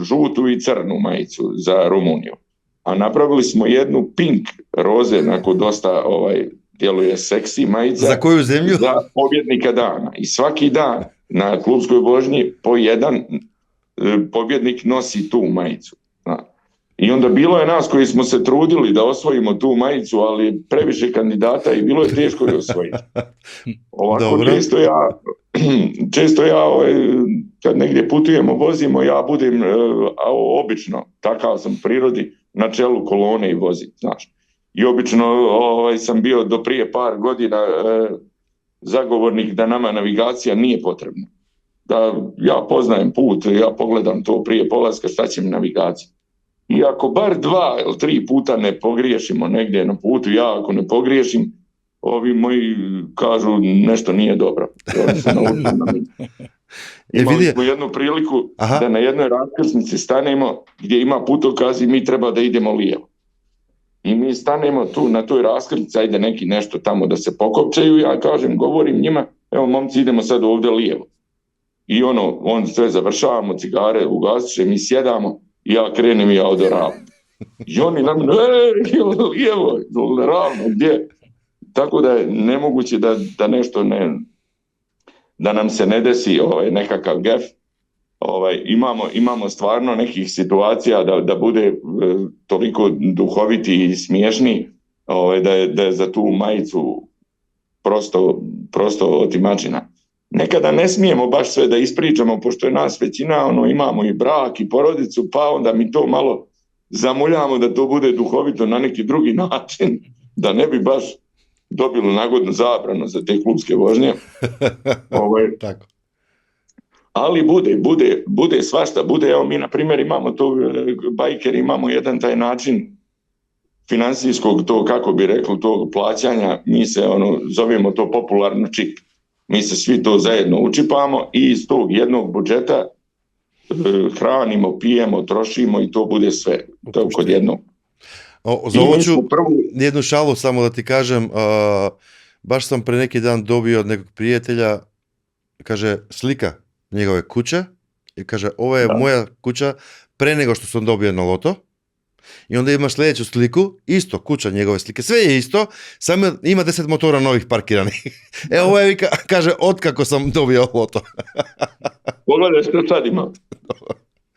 Speaker 3: žutu i crnu majicu za Rumuniju. A napravili smo jednu pink roze, onako dosta djeluje seksi majica.
Speaker 1: Za koju zemlju?
Speaker 3: Za pobjednika dana. I svaki dan na klubskoj vožnji po jedan pobjednik nosi tu majicu. I onda bilo je nas koji smo se trudili da osvojimo tu majicu, ali previše kandidata i bilo je teško je osvojiti. Ovako
Speaker 1: dobro.
Speaker 3: često ja kad negdje putujemo, vozimo, ja budem obično, takav sam prirodi, na čelu kolone i vozim, znaš. I obično sam bio do prije par godina zagovornik da nama navigacija nije potrebna. Da ja poznajem put, ja pogledam to prije polaska, šta će mi navigacija. I ako bar 2 ili 3 puta ne pogriješimo negdje na putu, ja ako ne pogriješim, ovi moji kažu nešto nije dobro. Imali smo jednu priliku da na jednoj raskrsnici stanemo gdje ima putokaz i mi treba da idemo lijevo. I mi stanemo tu na toj raskrsnici, ajde neki nešto tamo da se pokopčaju, ja kažem, govorim njima, evo momci idemo sad ovdje lijevo. I on sve završavamo, cigare ugasiše, mi sjedamo i ja krenem i ja odoravam. I oni nam, lijevo, ravno, gdje? Tako da je nemoguće da nešto da nam se ne desi nekakav gef. Imamo stvarno nekih situacija da bude toliko duhoviti i smiješni da je za tu majicu prosto otimačina. Nekada ne smijemo baš sve da ispričamo, pošto je nas većina, imamo i brak i porodicu, pa onda mi to malo zamuljamo da to bude duhovito na neki drugi način, da ne bi baš dobili nagodnu zabranu za te klubske vožnje.
Speaker 1: Tako.
Speaker 3: Ali bude svašta, evo mi na primjer imamo to, bajkeri imamo jedan taj način financijskog, to kako bi rekli, tog plaćanja, mi se zovemo to popularno čip. Mi se svi to zajedno učipamo i iz tog jednog budžeta hranimo, pijemo, trošimo i to bude sve. To kod jednog.
Speaker 1: Za ovo ću jednu šalu samo da ti kažem, baš sam pre neki dan dobio od nekog prijatelja, kaže slika njegove kuće i kaže ovo je moja kuća pre nego što sam dobio na loto. I onda imaš sljedeću sliku, isto kuća njegove slike, sve je isto, samo ima 10 motora novih parkiranih. Ovo je, kaže, otkako sam dobio loto.
Speaker 3: Pogledaj što sad ima.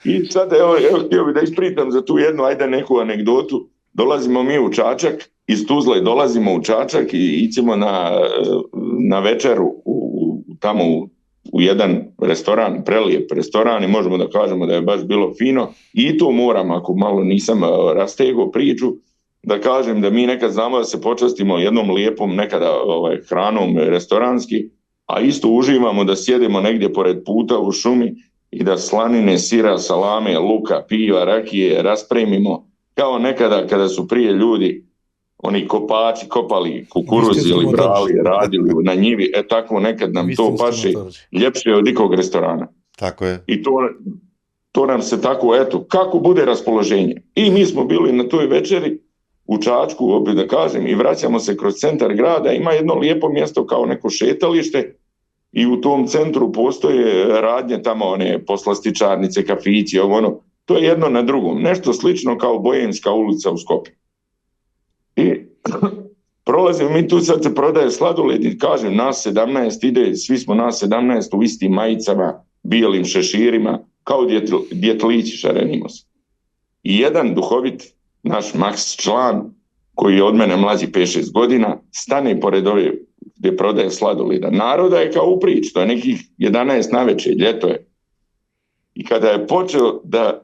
Speaker 3: I sad evo htio bih da ispričam za tu jednu, ajde neku anegdotu. Dolazimo mi u Čačak, iz Tuzle dolazimo u Čačak i ićemo na večeru tamo u jedan restoran, prelijep restoran i možemo da kažemo da je baš bilo fino. I to moram, ako malo nisam rastegao priču, da kažem da mi nekad znamo da se počastimo jednom lijepom nekada hranom restoranski, a isto uživamo da sjedemo negdje pored puta u šumi i da slanine, sira, salame, luka, piva, rakije raspremimo kao nekada kada su prije ljudi oni kopači kopali kukuruz ili brali, radili na njivi, tako nekad nam to paši ljepše od ikog restorana.
Speaker 1: Tako je.
Speaker 3: I to nam se tako, kako bude raspoloženje. I mi smo bili na toj večeri u Čačku, opet da kažem, i vraćamo se kroz centar grada, ima jedno lijepo mjesto kao neko šetalište i u tom centru postoje radnje tamo, one poslastičarnice, kafići, to je jedno na drugom. Nešto slično kao Bojenska ulica u Skopju. I prolazimo, mi tu sad se prodaje sladoled i kažem, nas 17 ide, svi smo nas 17 u istim majicama, bijelim šeširima, kao djetlići šarenimo se. I jedan duhovit, naš Max član, koji je od mene mlađi 5-6 godina, stane pored ove gdje prodaje sladoleda. Naroda je kao u prič, to je nekih 11 navečer, ljeto je. I kada je počeo da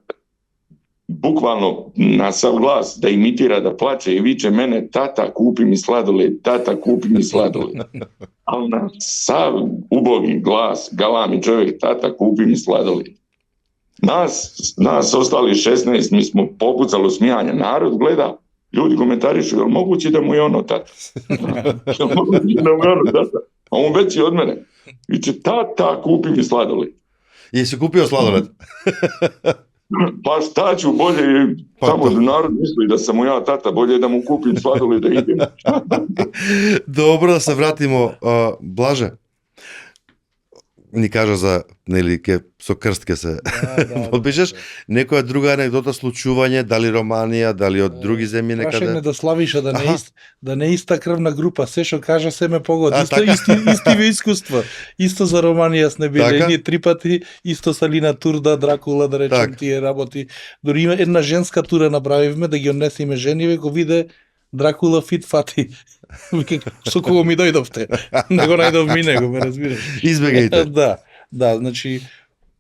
Speaker 3: bukvalno na sav glas da imitira, da plače i viče mene, tata kupi mi sladoled, tata kupi mi sladoled. Ali na sav ubogi glas, galami čovjek, tata kupi mi sladoled. Nas ostali 16, mi smo popucali smijanja, narod gleda, ljudi komentarišu, je li moguće da mu je ono tata? A on veći od mene. Viče, tata kupi mi sladoled.
Speaker 1: Jesi kupio sladoled?
Speaker 3: Pa šta ću, bolje samo da narod misli da sam mu ja tata, bolje da mu kupim sladoled da idem.
Speaker 1: Dobro, da se vratimo. Blaže, ni кажа за, нели, со крст ке се подпишеш, некоја друга анекдота, случување, дали Романија, дали од други земји некаде?
Speaker 2: Прашање да славиша, да не иста крвна група, се што кажа се ме погоди. Исти искуство. Исто за Романија сме биле, ние 3 пати, исто са Лина Турда, Дракула, да речем, тие работи. Дори има една женска тура направивме, да ги однесеме жениве, го виде Дракула фит фати. Со кого ми дојдовте? Не го најдов ми него, ме разбираш.
Speaker 1: Избегајте.
Speaker 2: Да, значи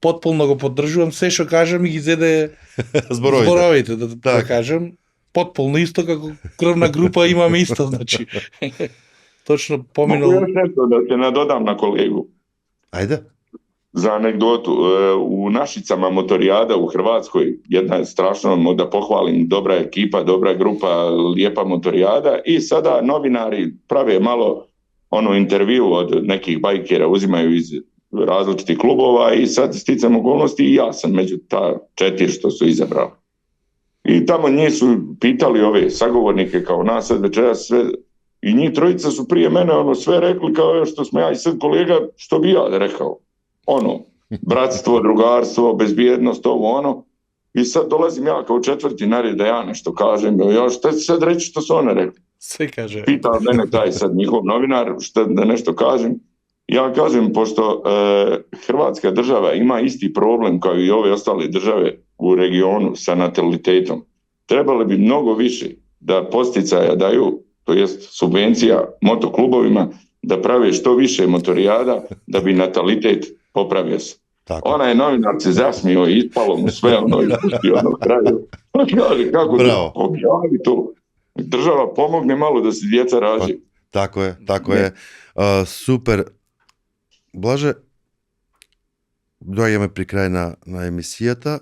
Speaker 2: потполно го поддржувам, се што кажам и ги зеде
Speaker 1: зборовите,
Speaker 2: да кажам. Потполно исто како крвна група имаме исто, значи. Точно поминал.
Speaker 3: Могу нешто да се надодам на колегу.
Speaker 1: Ајде.
Speaker 3: За анегдоту, u Našicama motorijada u Hrvatskoj, jedna je strašno, da pohvalim, dobra ekipa, dobra grupa, lijepa motorijada i sada novinari prave malo intervju od nekih bajkera, uzimaju iz različitih klubova i sad sticam okolnosti i ja sam među ta 4 što su izabrali. I tamo njih su pitali ove sagovornike kao nas sad večeras sve i njih 3 su prije mene sve rekli kao što smo ja i sad kolega, što bi ja rekao. Bratstvo, drugarstvo, bezbjednost, I sad dolazim ja kao 4. na red da ja nešto kažem. Ja šta ti sad reći što su one rekli?
Speaker 2: Sve kaže.
Speaker 3: Pitao mene taj sad njihov novinar da nešto kažem. Ja kažem, pošto Hrvatska država ima isti problem kao i ove ostale države u regionu sa natalitetom, trebalo bi mnogo više da posticaja daju, to jest subvencija motoklubovima, da prave što više motorijada da bi natalitet popravio se. Ona je novinar se zasmio i ispalo mu sve i pustio na kraju. Kako da objavi to? Država pomogne malo da se djeca rađe.
Speaker 1: Tako je. Super. Blaže, доаѓаме при крај на емисијата.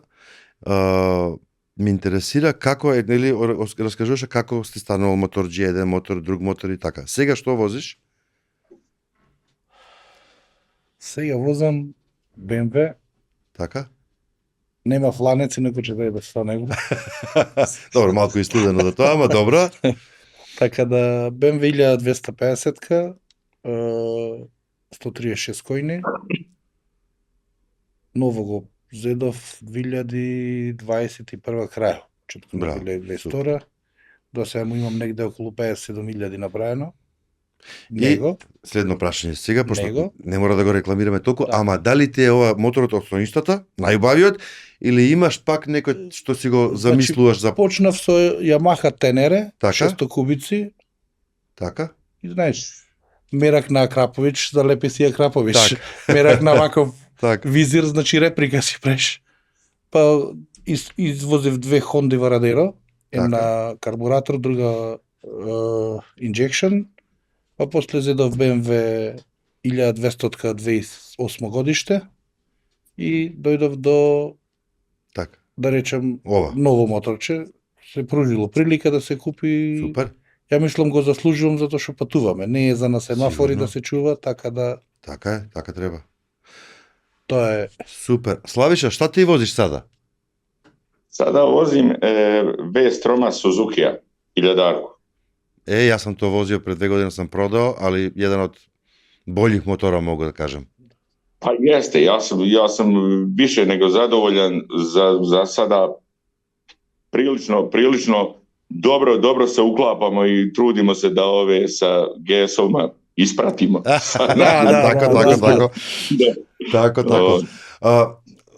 Speaker 1: Ме интересира како е, нели, раскажуваше како сте станувал моторџи, еден мотор, друг мотор и така. Сега што возиш?
Speaker 2: Сега возам BMW.
Speaker 1: Така?
Speaker 2: Нема фланеци, некој ќе даде со него.
Speaker 1: Добро, малку и студено за тоа, ама добро.
Speaker 2: Така да, BMW 1250-ка, 136 којни. Ново го зедов 2021 крај.
Speaker 1: Браво.
Speaker 2: 2022. До сега му имам негде околу 57.000 направено. Него.
Speaker 1: И следно прашање сега, пошто не мора да го рекламираме толку, ама дали ти е ова моторот од сонистата, најубавиот, или имаш пак некој што си го замислуваш за...
Speaker 2: Почнав со Yamaha Tenere,
Speaker 1: така?
Speaker 2: 600 кубици.
Speaker 1: Така?
Speaker 2: И знаеш, мерак на Акрапович, залепи си Акрапович. Мерак на ваков визир, значи реплика си преш. Па извозив 2 Honda Varadero, една карбуратор, друга injection. Па после зедов BMW 1200-ка 2008 годиште и дојдов до, да речем, ново моторче. Се пружило прилика да се купи.
Speaker 1: Супер.
Speaker 2: Ја мислам го заслужувам затоа што патуваме. Не е за на семафори да се чува, така да...
Speaker 1: Така е, така треба.
Speaker 2: Тоа е.
Speaker 1: Супер. Славиша, šta ти возиш сада?
Speaker 3: Sada vozim V-Stroma Suzuki-a, 1000-арку.
Speaker 1: Јас сам тоа возио пред 2 години, сам продao, али еден од бољих мотора, могу да кажем.
Speaker 3: Pa jeste, ja sam više nego zadovoljan za sada prilično dobro se uklapamo i trudimo se da ove sa GS-ovima ispratimo.
Speaker 1: Tako.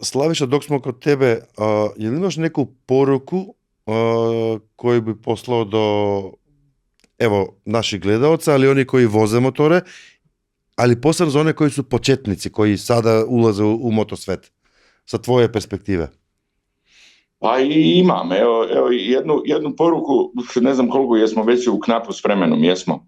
Speaker 1: Slaviša, dok smo kod tebe, je li imaš neku poruku koju bi poslao do naših gledalca, ali oni koji voze motore, ali posebno za one koji su početnici, koji sada ulaze u motosvet, sa tvoje perspektive?
Speaker 3: Pa i imam, evo jednu poruku, ne znam koliko jesmo već u knapu s vremenom, jesmo.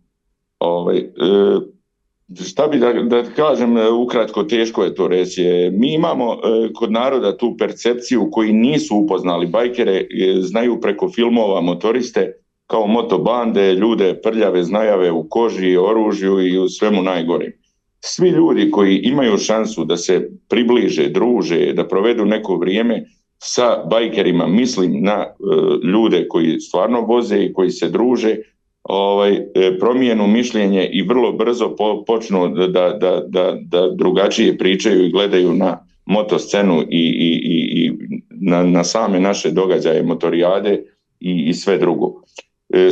Speaker 3: Šta bi da kažem, ukratko, teško je to reći. Mi imamo kod naroda tu percepciju koji nisu upoznali bajkere, znaju preko filmova motoriste kao motobande, ljude prljave, znajave u koži, oružju i u svemu najgorim. Svi ljudi koji imaju šansu da se približe, druže, da provedu neko vrijeme sa bajkerima, mislim na ljude koji stvarno voze i koji se druže, promijenu mišljenje i vrlo brzo počnu da drugačije pričaju i gledaju na motoscenu i na same naše događaje, motorijade i sve drugo.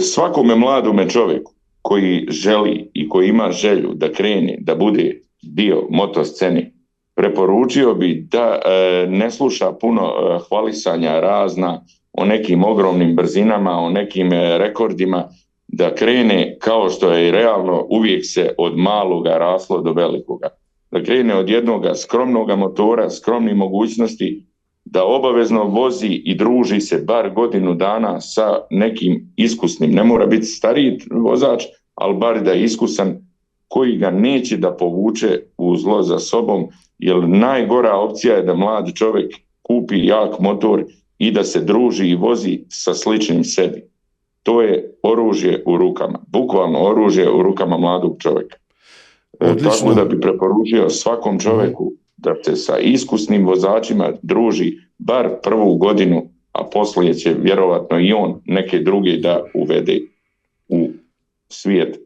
Speaker 3: Svakome mladome čovjeku koji želi i koji ima želju da krene, da bude dio motoscene, preporučio bi da ne sluša puno hvalisanja razna o nekim ogromnim brzinama, o nekim rekordima, da krene kao što je i realno, uvijek se od maloga raslo do velikoga. Da krene od jednog skromnog motora, skromnih mogućnosti, da obavezno vozi i druži se bar godinu dana sa nekim iskusnim, ne mora biti stariji vozač, ali bar da je iskusan, koji ga neće da povuče u zlo za sobom, jer najgora opcija je da mlad čovjek kupi jak motor i da se druži i vozi sa sličnim sebi. To je oružje u rukama, bukvalno oružje u rukama mladog čovjeka. Tako da bi preporučio svakom čovjeku da se sa iskusnim vozačima druži bar prvu godinu, a poslije će vjerovatno i on neke druge da uvede u svijet.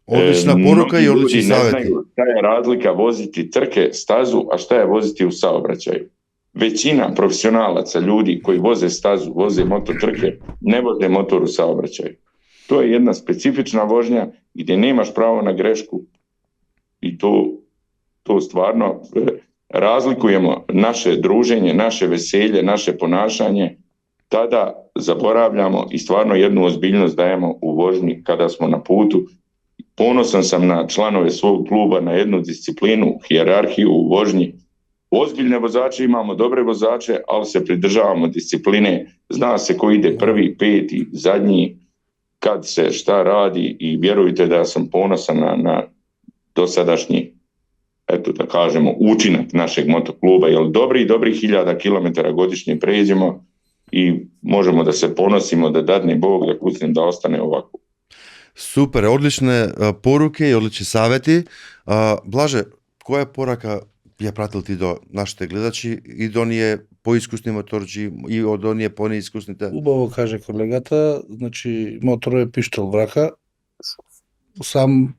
Speaker 1: Odlična poruka i odlični savjeti.
Speaker 3: Ne znaju šta je razlika voziti trke, stazu, a šta je voziti u saobraćaju. Većina profesionalaca, ljudi koji voze stazu, voze mototrke, ne voze motor u saobraćaju. To je jedna specifična vožnja gdje nemaš pravo na grešku i to stvarno razlikujemo naše druženje, naše veselje, naše ponašanje, tada zaboravljamo i stvarno jednu ozbiljnost dajemo u vožnji kada smo na putu. Ponosan sam na članove svog kluba, na jednu disciplinu, hijerarhiju u vožnji. Ozbiljne vozače imamo, dobre vozače, ali se pridržavamo discipline. Zna se ko ide prvi, peti, zadnji, kad se šta radi i vjerujte da sam ponosan na dosadašnji, eto da kažemo, učinak našeg motokluba, jer dobrih 1000 kilometara godišnje pređemo i možemo da se ponosimo, da dadne Bog, da kucnem da ostane ovako.
Speaker 1: Super, odlične poruke i odlični savjeti. Blaže, koja poraka je pratil ti do našите gledači i do nije поискусни моторджи и од оние понеискусните?
Speaker 2: Убаво каже колегата, значи моторот е пиштол врака, сам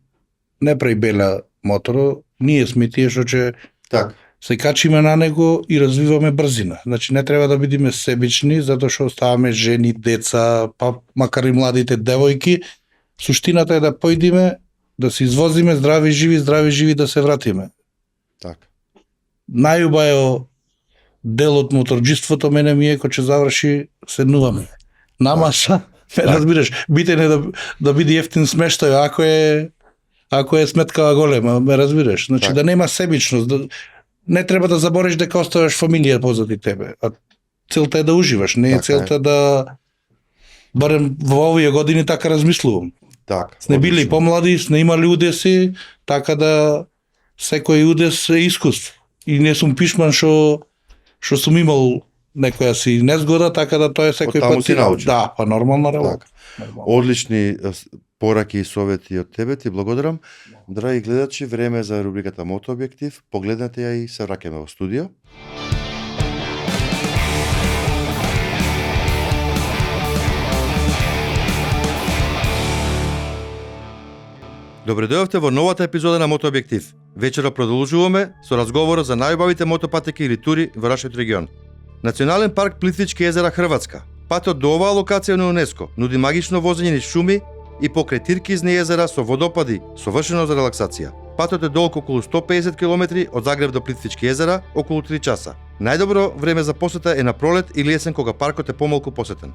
Speaker 2: не прави беля моторот, ние сме тие што ќе се качиме на него и развиваме брзина. Значи не треба да бидеме себични, затоа што оставаме жени, деца, па макар и младите девојки. Суштината е да појдиме, да се извозиме здрави живи да се вратиме.
Speaker 1: Така.
Speaker 2: Најубаво дел од моторџиството мене ми е кога ќе заврши седнуваме. На маса, разбираш, битен е да биде ефтин смештај, ако е сметкава голема, ме разбираш. Значи да нема себичност, не треба да забориш дека оставаш фамилија позади тебе. А целта е да уживаш, не е целта да, барем во овие години така размислувам.
Speaker 1: Так.
Speaker 2: Сме били помлади, сме имали удеси, така да секој удес е искуство. И не сум пишман што сум имал некоја си незгода, така да тоа е секој пат
Speaker 1: си научи.
Speaker 2: Да, па нормална работа.
Speaker 1: Одлични пораки и совети од тебе, ти благодарам. Драги гледачи, време е за рубриката Мотообјектив. Погледнете ја и се враќаме во студио. Добре дојдовте во новата епизода на Мотообјектив. Вечера продолжуваме со разговор за најубавите мотопатеки или тури во нашиот регион. Национален парк Плитвички езера Хрватска, Патот до оваа локација на ЮНЕСКО нуди магично возење низ шуми и покрај Тиркизни езера со водопади совршено за релаксација. Патот е долг околу 150 км од Загреб до Плитвички езера, околу 3 часа. Најдобро време за посета е на пролет или есен кога паркот е помалку посетен.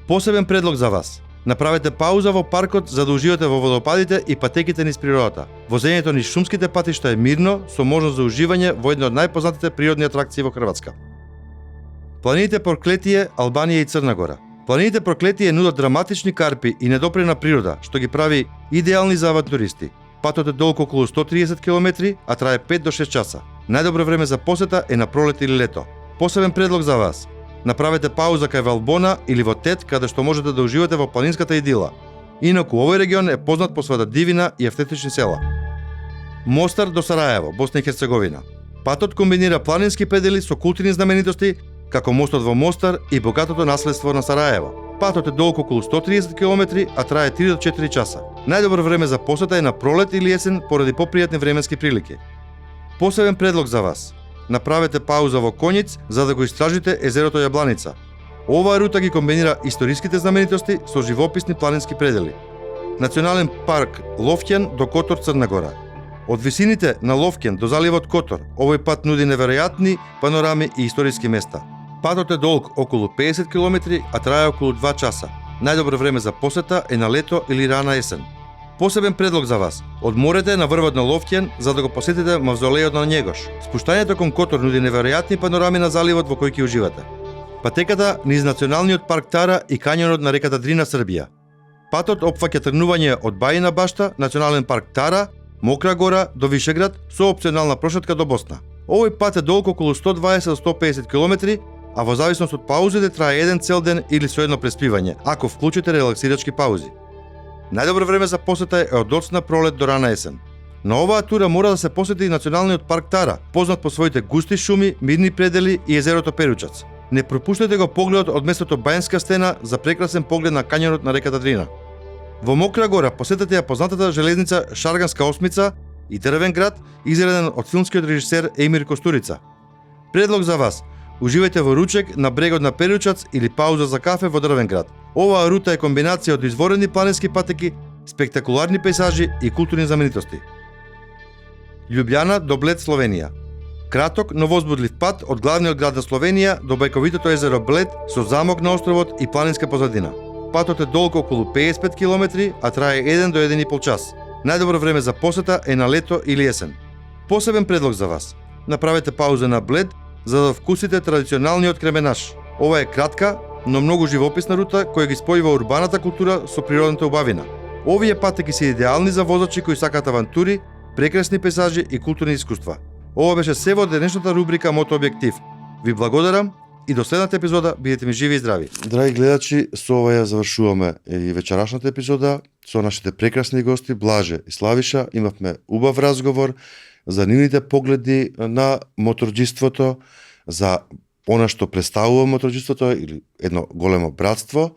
Speaker 1: Посебен предлог за вас. Направете пауза во паркот за да уживате во водопадите и патеките низ природата. Возењето низ шумските патишта е мирно, со можност за уживање во една од најпознатите природни атракции во Хрватска. Планините Проклетие, Албанија и Црна Гора. Планините Проклетие нудат драматични карпи и недопрена природа, што ги прави идеални за авантуристи. Патот е долг околу 130 км, а трае 5 до 6 часа. Најдобро време за посета е на пролет или лето. Посебен предлог за вас. Направете пауза кај Валбона или во Тет, каде што можете да уживате во планинската идила. Инаку овој регион е познат по својата дивина и автентични села. Мостар до Сараево, Босна и Херцеговина. Патот комбинира планински предели со културни знаменитости, како мостот во Мостар и богатото наследство на Сараево. Патот е долг околу 130 км, а трае 3 до 4 часа. Најдобро време за посета е на пролет или есен поради попријатни временски прилики. Посебен предлог за вас. Направете пауза во Коњиц за да го истражите езерото Јабланица. Оваа рута ги комбинира историските знаменитости со живописни планински предели. Национален парк Ловќен до Котор, Црна Гора. Од висините на Ловќен до заливот Котор, овој пат нуди неверојатни панорами и историски места. Патот е долг околу 50 км, а трае околу 2 часа. Најдобро време за посета е на лето или рана есен. Посебен предлог за вас. Одморете на врвот на Ловќен за да го посетите мавзолејот на Његош. Спуштањето кон Котор нуди неверојатни панорами на заливот во кој ќе уживате. Патеката низ националниот парк Тара и кањонот на реката Дрина, Србија. Патот опфаќа тргнување од Бајина башта, национален парк Тара, Мокра гора до Вишеград со опционална прошетка до Босна. Овој пат е долг околу 120 до 150 км, а во зависност од паузите трае еден цел ден или со едно преспивање, ако вклучите релаксирачки паузи. Најдобро време за посета е од доцна пролет до рана есен. На оваа тура мора да се посети и националниот парк Тара, познат по своите густи шуми, мирни предели и езерото Перучац. Не пропуштете го погледот од местото Бајанска стена за прекрасен поглед на кањонот на реката Дрина. Во Мокра гора посетете ја познатата железница Шарганска осмица и дрвен град, изреден од филмскиот режисер Емир Костурица. Предлог за вас. Уживајте во ручек на брегот на Перучац или пауза за кафе во дрвен град. Оваа рута е комбинација од изворени планински патеки, спектакуларни пейзажи и културни знаменитости. Љубљана до Блед, Словенија. Краток, но возбудлив пат од главниот град на Словенија до бајковитото езеро Блед со замок на островот и планинска позадина. Патот е долг околу 55 км, а трае 1 до 1,5 час. Најдобро време за посета е на лето или есен. Посебен предлог за вас. Направете пауза на Блед за да вкусите традиционалниот кременаш. Ова е кратка, но многу живописна рута која ги спојува урбаната култура со природната убавина. Овие патеки се идеални за возачи кои сакаат авантури, прекрасни пейзажи и културни искуства. Ова беше се во денешната рубрика Мото објектив. Ви благодарам и до следната епизода бидете ми живи и здрави. Драги гледачи, со ова ја завршуваме и вечерашната епизода со нашите прекрасни гости Блаже и Славиша. Имавме убав разговор за нивните погледи на моторџиството, за она што представува моторџиството или едно големо братство.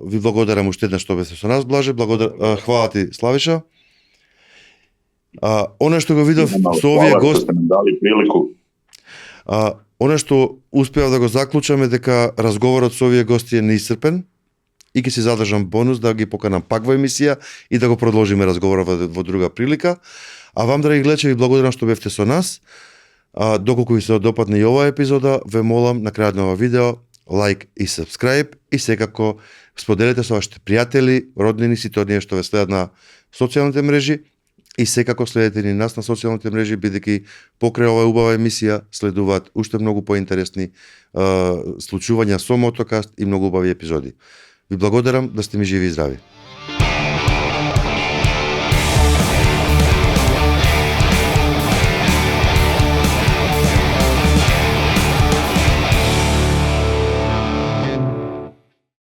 Speaker 1: Ви благодарам уште еднаш што бевте со нас, Блаже. Хвала ти, Славиша. Она што го видов со овие гости,
Speaker 3: дали прилику.
Speaker 1: Она што успеав да го заклучам е дека разговорот со овие гости е неисцрпен и ќе си задржам бонус да ги поканам пак во емисија и да го продолжиме разговорот во друга прилика. А вам, драги гледачи, ви благодарам што бевте со нас. Доколку ви се допадне и оваа епизода, ве молам на крајот на ова видео лайк и subscribe и секако споделете со вашите пријатели, роднини, сите оние што ве следат на социјалните мрежи и секако следете ни нас на социјалните мрежи, бидејќи покрај оваа убава емисија следуваат уште многу поинтересни случувања со Мотокаст и многу убави епизоди. Ви благодарам, да сте ми живи и здрави.